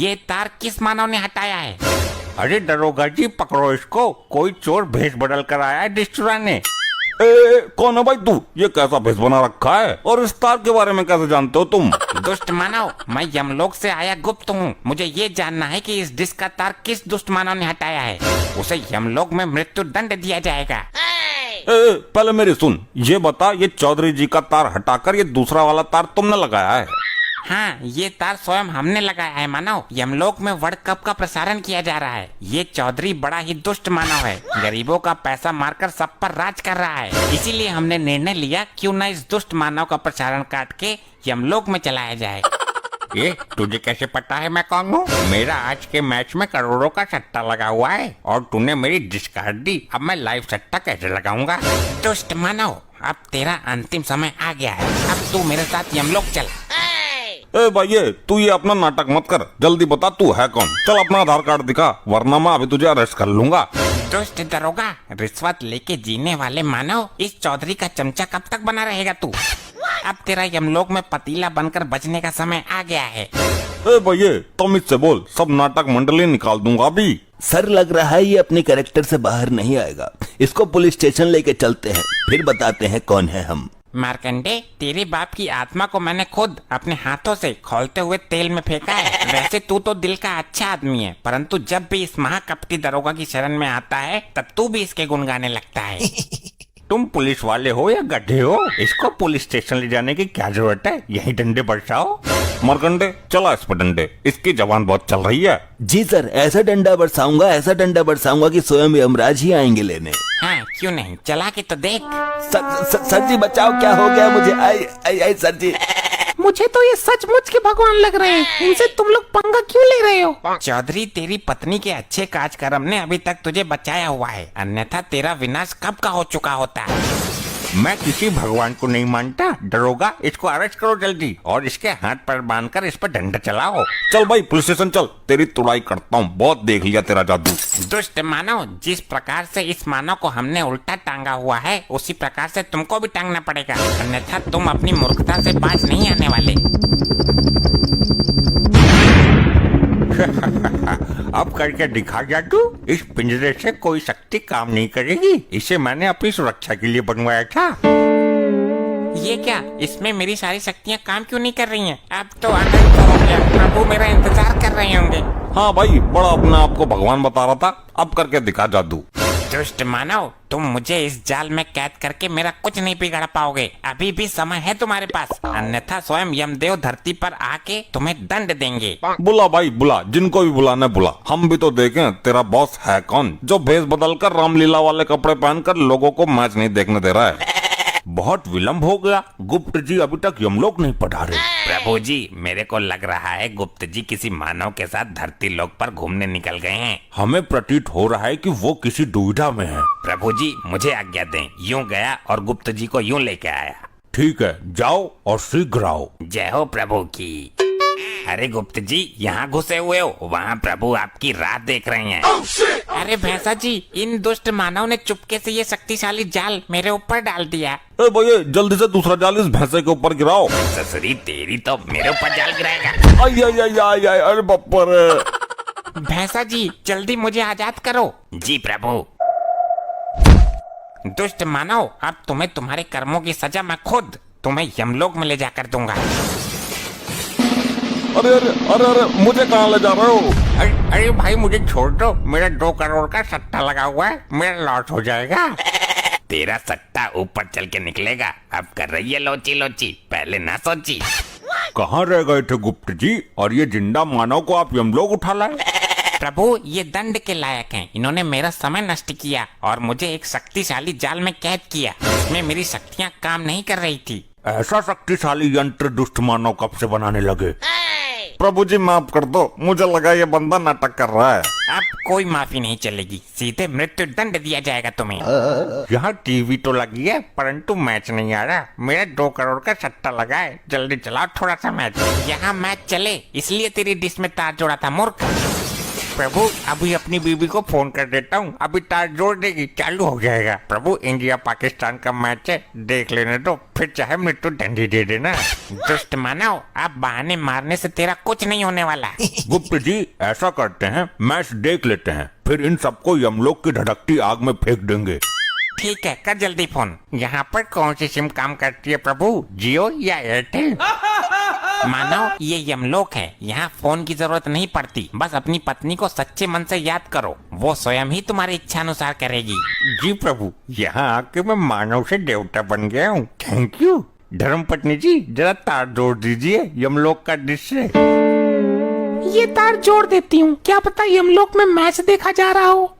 ये तार किस मानव ने हटाया है? अरे दरोगा जी पकड़ो इसको, कोई चोर भेष बदल कर आया है डिश चुराने। ए, कौन है भाई तू? ये कैसा भेष बना रखा है और इस तार के बारे में कैसे जानते हो तुम? दुष्ट मानव, मैं यमलोक से आया गुप्त हूँ। मुझे ये जानना है कि इस डिश का तार किस दुष्ट मानव ने हटाया है। उसे यमलोक में मृत्यु दंड दिया जाएगा। पहले मेरी सुन, ये बता, ये चौधरी जी का तार हटाकर ये दूसरा वाला तार तुमने लगाया है? हाँ, ये तार स्वयं हमने लगाया है मानव। यमलोक में वर्ल्ड कप का प्रसारण किया जा रहा है। ये चौधरी बड़ा ही दुष्ट मानव है, गरीबों का पैसा मारकर सब पर राज कर रहा है। इसीलिए हमने निर्णय लिया क्यों न इस दुष्ट मानव का प्रसारण काट के यमलोक में चलाया जाए। ये तुझे कैसे पता है मैं कौन हूँ? मेरा आज के मैच में करोड़ों का सट्टा लगा हुआ है और तूने मेरी डिश काट दी। अब मैं लाइव सट्टा कैसे लगाऊंगा? दुष्ट मानव, अब तेरा अंतिम समय आ गया है। अब तू मेरे साथ यमलोक चल। ए भाई, तू ये अपना नाटक मत कर, जल्दी बता तू है कौन? चल अपना आधार कार्ड दिखा, वरना मैं अभी तुझे अरेस्ट कर लूंगा। दुष्ट दरोगा, रिश्वत लेके जीने वाले मानव, इस चौधरी का चमचा कब तक बना रहेगा तू? अब तेरा यमलोक में पतीला बनकर बचने का समय आ गया है। ए भाई, तमीज से बोल, सब नाटक मंडली निकाल दूंगा अभी। सर लग रहा है ये अपने कैरेक्टर से बाहर नहीं आएगा। इसको पुलिस स्टेशन लेके चलते हैं, फिर बताते हैं कौन है हम। मार्कंडे, तेरे बाप की आत्मा को मैंने खुद अपने हाथों से खौलते हुए तेल में फेंका है। वैसे तू तो दिल का अच्छा आदमी है, परंतु जब भी इस महाकपटी दरोगा की शरण में आता है तब तू भी इसके गुण गाने लगता है। तुम पुलिस वाले हो या गड्ढे हो? इसको पुलिस स्टेशन ले जाने की क्या जरूरत है? यही डंडे बरसाओ। मरकंडे, चला इस पर डंडे, इसकी जवान बहुत चल रही है। जी सर, ऐसा डंडा बरसाऊंगा कि स्वयं यमराज ही आएंगे लेने। हाँ, क्यों नहीं, चला के तो देख। सर जी बचाओ, क्या हो गया मुझे? आई सर जी। मुझे तो ये सचमुच के भगवान लग रहे हैं। इनसे तुम लोग पंगा क्यों ले रहे हो? चौधरी, तेरी पत्नी के अच्छे काज कर्म ने अभी तक तुझे बचाया हुआ है, अन्यथा तेरा विनाश कब का हो चुका होता। मैं किसी भगवान को नहीं मानता। दरोगा, इसको अरेस्ट करो जल्दी और इसके हाथ पर बांधकर इस पर डंडा चलाओ। चल भाई, पुलिस स्टेशन चल, तेरी तुड़ाई करता हूँ। बहुत देख लिया तेरा जादू। दुष्ट मानव, जिस प्रकार से इस मानव को हमने उल्टा टांगा हुआ है, उसी प्रकार से तुमको भी टांगना पड़ेगा, अन्यथा तुम अपनी मूर्खता से बाज नहीं आने वाले। अब करके दिखा जादू। इस पिंजरे से कोई शक्ति काम नहीं करेगी। इसे मैंने अपनी सुरक्षा के लिए बनवाया था। ये क्या, इसमें मेरी सारी शक्तियाँ काम क्यों नहीं कर रही हैं? अब तो आनंद हो गया, प्रभु मेरा इंतजार कर रहे होंगे। हाँ भाई, बड़ा अपने आप को भगवान बता रहा था। अब करके दिखा जादू। दुष्ट मानव, तुम मुझे इस जाल में कैद करके मेरा कुछ नहीं बिगाड़ पाओगे। अभी भी समय है तुम्हारे पास, अन्यथा स्वयं यमदेव धरती पर आके तुम्हें दंड देंगे। बुला भाई बुला, जिनको भी बुलाना बुला। हम भी तो देखें तेरा बॉस है कौन, जो भेष बदलकर रामलीला वाले कपड़े पहनकर लोगों को मैच नहीं देखने दे रहा है। बहुत विलंब हो गया, गुप्त जी अभी तक यमलोक नहीं पधारे। प्रभु जी, मेरे को लग रहा है गुप्त जी किसी मानव के साथ धरती लोक पर घूमने निकल गए हैं। हमें प्रतीत हो रहा है कि वो किसी दुविधा में है। प्रभु जी, मुझे आज्ञा दें। यूं गया और गुप्त जी को यूं लेके आया। ठीक है, जाओ और शीघ्र आओ। जय हो प्रभु की। अरे गुप्त जी, यहाँ घुसे हुए हो? वहाँ प्रभु आपकी राह देख रहे हैं। अरे भैंसा जी, इन दुष्ट मानव ने चुपके से ये शक्तिशाली जाल मेरे ऊपर डाल दिया। भैया, जल्दी से दूसरा जाल इस भैंसे के ऊपर गिराओ। ससुरी तेरी, तो मेरे ऊपर जाल गिराएगा। आई, अरे बप्पा रे। भैंसा जी, जल्दी मुझे आजाद करो। जी प्रभु। दुष्ट मानव, अब तुम्हें तुम्हारे कर्मों की सजा मैं खुद तुम्हें यमलोक में ले जाकर दूंगा। अरे, मुझे कहाँ ले जा रहे हो? अरे भाई, मुझे छोड़ दो। मेरा 2 करोड़ का सट्टा लगा हुआ है, मेरा लॉस हो जाएगा। तेरा सट्टा ऊपर चल के निकलेगा। अब कर रही है लोची लोची, पहले ना सोची। कहाँ रह गए थे गुप्त जी, और ये जिंदा मानव को आप यमलोक उठा लाए? प्रभु, ये दंड के लायक हैं। इन्होंने मेरा समय नष्ट किया और मुझे एक शक्तिशाली जाल में कैद किया। इसमें मेरी शक्तियाँ काम नहीं कर रही थी। ऐसा शक्तिशाली यंत्र दुष्ट मानव कब से बनाने लगे? प्रभु जी माफ कर दो, मुझे लगा ये बंदा नाटक कर रहा है। अब कोई माफी नहीं चलेगी, सीधे मृत्यु दंड दिया जाएगा तुम्हें। यहाँ टीवी तो लगी है, परंतु मैच नहीं आ रहा। मेरा 2 करोड़ का सट्टा लगा है, जल्दी चलाओ थोड़ा सा मैच। यहाँ मैच चले, इसलिए तेरी डिश में तार जोड़ा था मूर्ख। प्रभु अभी अपनी बीबी को फोन कर देता हूँ, अभी तार जोड़ देगी, चालू हो जाएगा। प्रभु इंडिया पाकिस्तान का मैच है, देख लेने दो, फिर चाहे मृत्यु दंडी दे देना। दुष्ट मानव, आप बहाने मारने से तेरा कुछ नहीं होने वाला। गुप्त जी ऐसा करते हैं, मैच देख लेते हैं, फिर इन सबको यमलोक की धड़कती आग में फेंक देंगे। ठीक है, कर जल्दी फोन। यहाँ पर कौन सी सिम काम करती है प्रभु, जियो या एयरटेल? मानव, ये यमलोक है, यहाँ फोन की जरूरत नहीं पड़ती। बस अपनी पत्नी को सच्चे मन से याद करो, वो स्वयं ही तुम्हारी इच्छा अनुसार करेगी। जी प्रभु, यहाँ आके मैं मानव से देवता बन गया हूँ, थैंक यू। धर्म पत्नी जी जरा तार जोड़ दीजिए यमलोक का डिश से। ये तार जोड़ देती हूँ, क्या पता यमलोक में मैच देखा जा रहा हो।